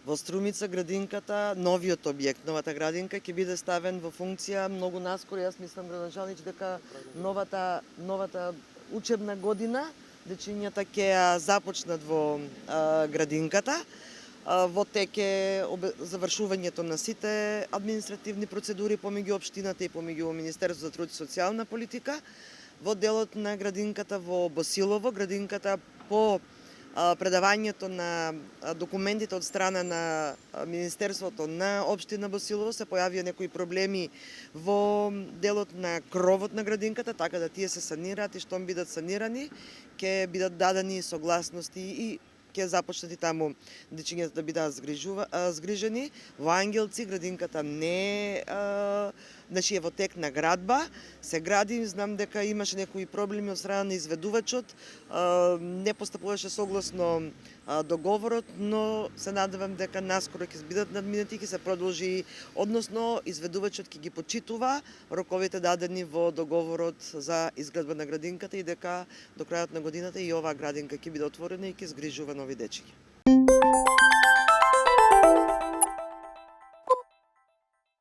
Во Струмица градинката, новиот објект, новата градинка ќе биде ставен во функција многу наскоро. Јас мислам, градоначалник, дека новата учебна година дечињата ќе ја започнат во градинката. Во тек е завршувањето на сите административни процедури помеѓу општината и помеѓу Министерството за труд и социјална политика. Во делот на градинката во Босилово, градинката по предавањето на документите од страна на Министерството на општина Босилово се појавија некои проблеми во делот на кровот на градинката, така да тие се санираат и штом бидат санирани, ќе бидат дадени согласности и ќе започнат и таму дечињата да бидат згрижени. Во Ангелци градинката не е во тек на градба, се гради, знам дека имаше некои проблеми од страна на изведувачот, не постапуваше согласно договорот, но се надевам дека наскоро ќе бидат надминати и ќе се продолжи, односно изведувачот ќе ги почитува роковите дадени во договорот за изградба на градинката и дека до крајот на годината и оваа градинка ќе биде отворена и ќе згрижува нови дечиња.